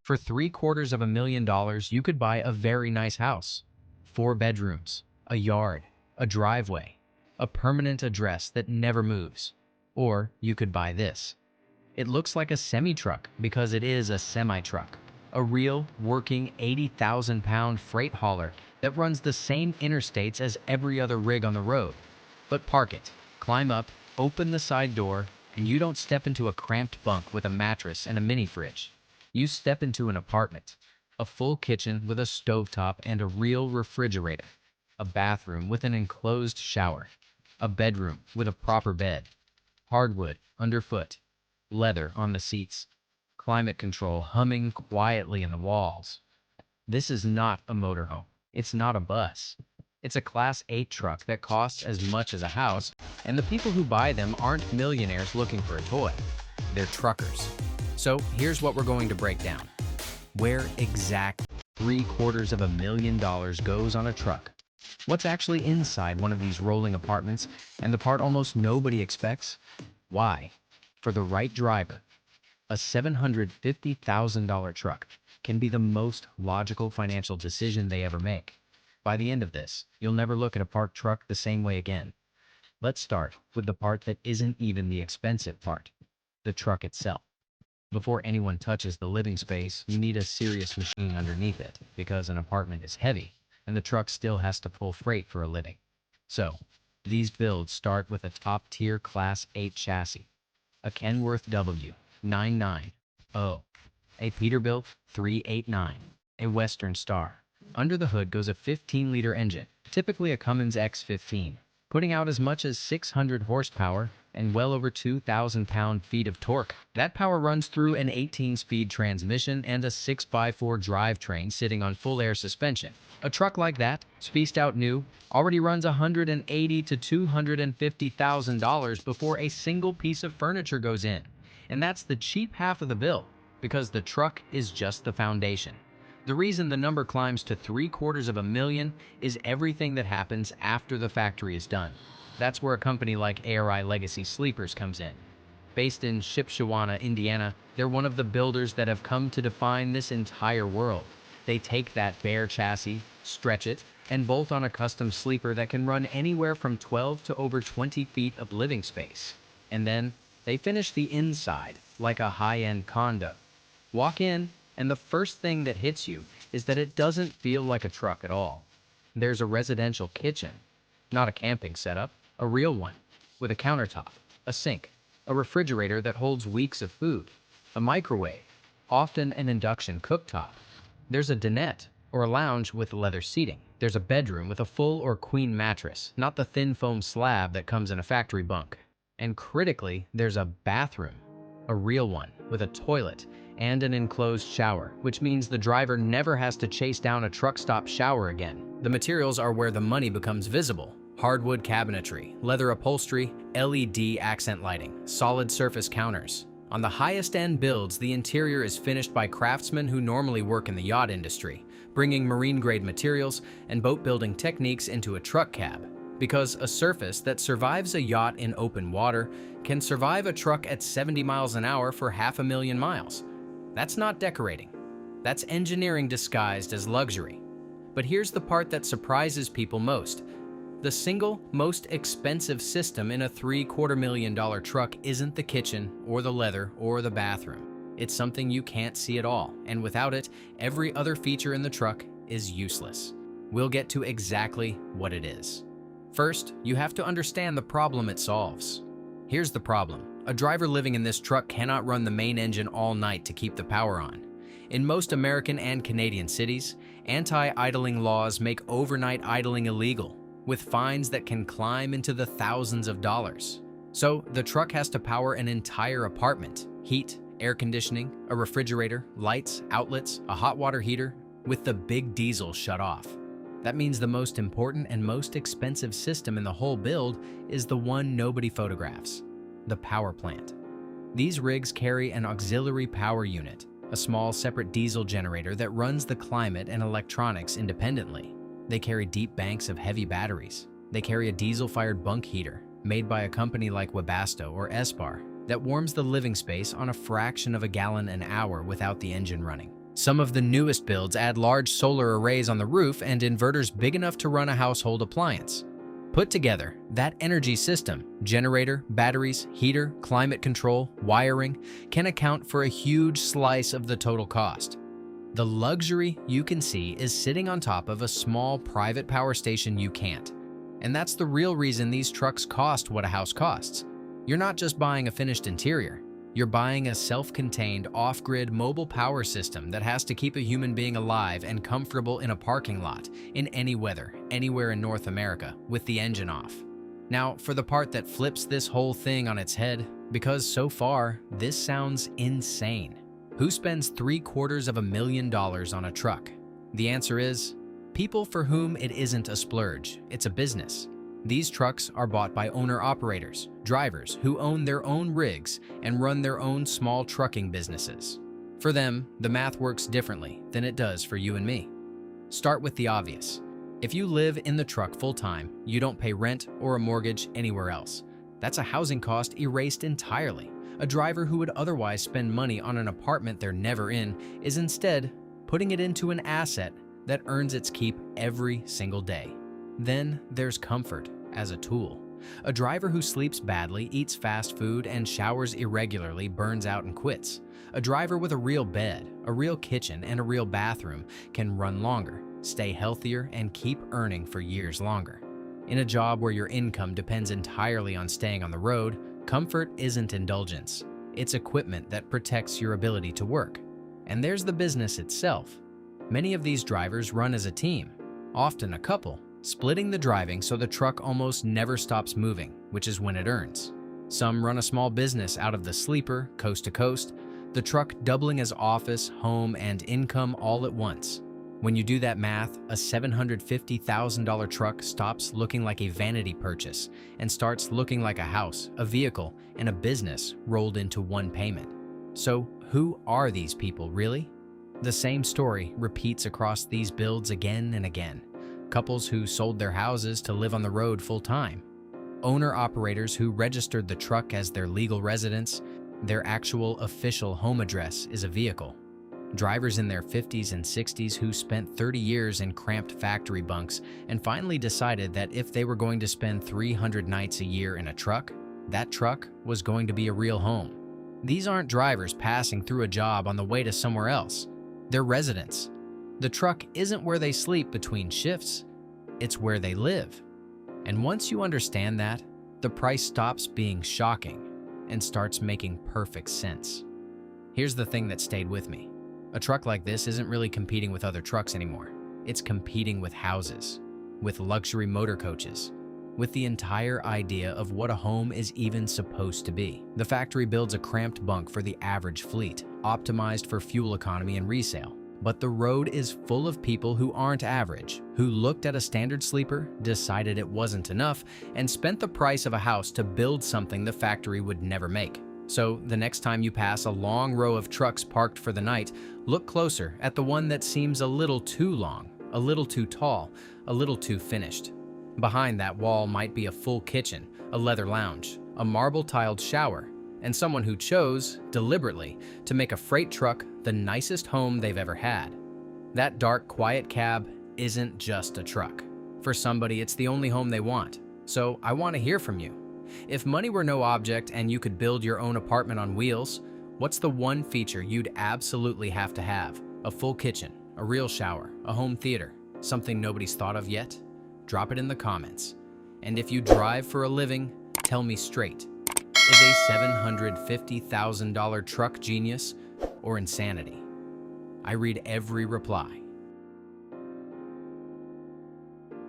For $750,000, you could buy a very nice house. 4 bedrooms, a yard, a driveway, a permanent address that never moves. Or you could buy this. It looks like a semi-truck because it is a semi-truck. A real, working 80,000-pound freight hauler that runs the same interstates as every other rig on the road. But park it, climb up, open the side door, and you don't step into a cramped bunk with a mattress and a mini fridge. You step into an apartment, a full kitchen with a stovetop and a real refrigerator, a bathroom with an enclosed shower, a bedroom with a proper bed, hardwood underfoot, leather on the seats, climate control humming quietly in the walls. This is not a motorhome. It's not a bus. It's a Class 8 truck that costs as much as a house, and the people who buy them aren't millionaires looking for a toy. They're truckers. So here's what we're going to break down. Where exact $750,000 goes on a truck? What's actually inside one of these rolling apartments? And the part almost nobody expects? Why? For the right driver, a $750,000 truck can be the most logical financial decision they ever make. By the end of this, you'll never look at a parked truck the same way again. Let's start with the part that isn't even the expensive part, the truck itself. Before anyone touches the living space, you need a serious machine underneath it because an apartment is heavy and the truck still has to pull freight for a living. So, these builds start with a top-tier Class 8 chassis, a Kenworth W990, a Peterbilt 389, a Western Star. Under the hood goes a 15-liter engine, typically a Cummins X15, putting out as much as 600 horsepower and well over 2,000 pound-feet of torque. That power runs through an 18-speed transmission and a 6x4 drivetrain sitting on full air suspension. A truck like that, spec'd out new, already runs $180,000 to $250,000 before a single piece of furniture goes in. And that's the cheap half of the bill, because the truck is just the foundation. The reason the number climbs to $750,000 is everything that happens after the factory is done. That's where a company like ARI Legacy Sleepers comes in. Based in Shipshewana, Indiana, they're one of the builders that have come to define this entire world. They take that bare chassis, stretch it, and bolt on a custom sleeper that can run anywhere from 12 to over 20 feet of living space. And then they finish the inside like a high-end condo. Walk in, and the first thing that hits you is that it doesn't feel like a truck at all. There's a residential kitchen, not a camping setup, a real one, with a countertop, a sink, a refrigerator that holds weeks of food, a microwave, often an induction cooktop. There's a dinette, or a lounge with leather seating. There's a bedroom with a full or queen mattress, not the thin foam slab that comes in a factory bunk. And critically, there's a bathroom, a real one, with a toilet and an enclosed shower, which means the driver never has to chase down a truck stop shower again. The materials are where the money becomes visible. Hardwood cabinetry, leather upholstery, LED accent lighting, solid surface counters. On the highest end builds, the interior is finished by craftsmen who normally work in the yacht industry, bringing marine-grade materials and boat-building techniques into a truck cab. Because a surface that survives a yacht in open water can survive a truck at 70 miles an hour for 500,000 miles. That's not decorating. That's engineering disguised as luxury. But here's the part that surprises people most. The single most expensive system in a $750,000 truck isn't the kitchen or the leather or the bathroom. It's something you can't see at all, and without it, every other feature in the truck is useless. We'll get to exactly what it is. First, you have to understand the problem it solves. Here's the problem. A driver living in this truck cannot run the main engine all night to keep the power on. In most American and Canadian cities, anti-idling laws make overnight idling illegal, with fines that can climb into the thousands of dollars. So the truck has to power an entire apartment, heat, air conditioning, a refrigerator, lights, outlets, a hot water heater, with the big diesel shut off. That means the most important and most expensive system in the whole build is the one nobody photographs, the power plant. These rigs carry an auxiliary power unit, a small separate diesel generator that runs the climate and electronics independently. They carry deep banks of heavy batteries. They carry a diesel-fired bunk heater made by a company like Webasto or Espar that warms the living space on a fraction of a gallon an hour without the engine running. Some of the newest builds add large solar arrays on the roof and inverters big enough to run a household appliance. Put together, that energy system, generator, batteries, heater, climate control, wiring, can account for a huge slice of the total cost. The luxury you can see is sitting on top of a small private power station you can't. And that's the real reason these trucks cost what a house costs. You're not just buying a finished interior. You're buying a self-contained, off-grid mobile power system that has to keep a human being alive and comfortable in a parking lot, in any weather, anywhere in North America, with the engine off. Now, for the part that flips this whole thing on its head, because so far, this sounds insane. Who spends $750,000 on a truck? The answer is, people for whom it isn't a splurge, it's a business. These trucks are bought by owner-operators, drivers who own their own rigs and run their own small trucking businesses. For them, the math works differently than it does for you and me. Start with the obvious. If you live in the truck full-time, you don't pay rent or a mortgage anywhere else. That's a housing cost erased entirely. A driver who would otherwise spend money on an apartment they're never in is instead putting it into an asset that earns its keep every single day. Then there's comfort as a tool. A driver who sleeps badly, eats fast food, and showers irregularly burns out and quits. A driver with a real bed, a real kitchen, and a real bathroom can run longer, stay healthier, and keep earning for years longer. In a job where your income depends entirely on staying on the road, comfort isn't indulgence. It's equipment that protects your ability to work. And there's the business itself. Many of these drivers run as a team, often a couple, splitting the driving so the truck almost never stops moving, which is when it earns. Some run a small business out of the sleeper, coast to coast, the truck doubling as office, home, and income all at once. When you do that math, a $750,000 truck stops looking like a vanity purchase and starts looking like a house, a vehicle, and a business rolled into one payment. So who are these people really? The same story repeats across these builds again and again. Couples who sold their houses to live on the road full-time. Owner-operators who registered the truck as their legal residence. Their actual official home address is a vehicle. Drivers in their 50s and 60s who spent 30 years in cramped factory bunks and finally decided that if they were going to spend 300 nights a year in a truck, that truck was going to be a real home. These aren't drivers passing through a job on the way to somewhere else. They're residents. The truck isn't where they sleep between shifts, it's where they live. And once you understand that, the price stops being shocking and starts making perfect sense. Here's the thing that stayed with me. A truck like this isn't really competing with other trucks anymore. It's competing with houses, with luxury motor coaches, with the entire idea of what a home is even supposed to be. The factory builds a cramped bunk for the average fleet, optimized for fuel economy and resale. But the road is full of people who aren't average, who looked at a standard sleeper, decided it wasn't enough, and spent the price of a house to build something the factory would never make. So the next time you pass a long row of trucks parked for the night, look closer at the one that seems a little too long, a little too tall, a little too finished. Behind that wall might be a full kitchen, a leather lounge, a marble-tiled shower, and someone who chose, deliberately, to make a freight truck the nicest home they've ever had. That dark, quiet cab isn't just a truck. For somebody, it's the only home they want. So I want to hear from you. If money were no object and you could build your own apartment on wheels, what's the one feature you'd absolutely have to have? A full kitchen, a real shower, a home theater, something nobody's thought of yet? Drop it in the comments. And if you drive for a living, tell me straight. Is a $750,000 truck genius or insanity? I read every reply.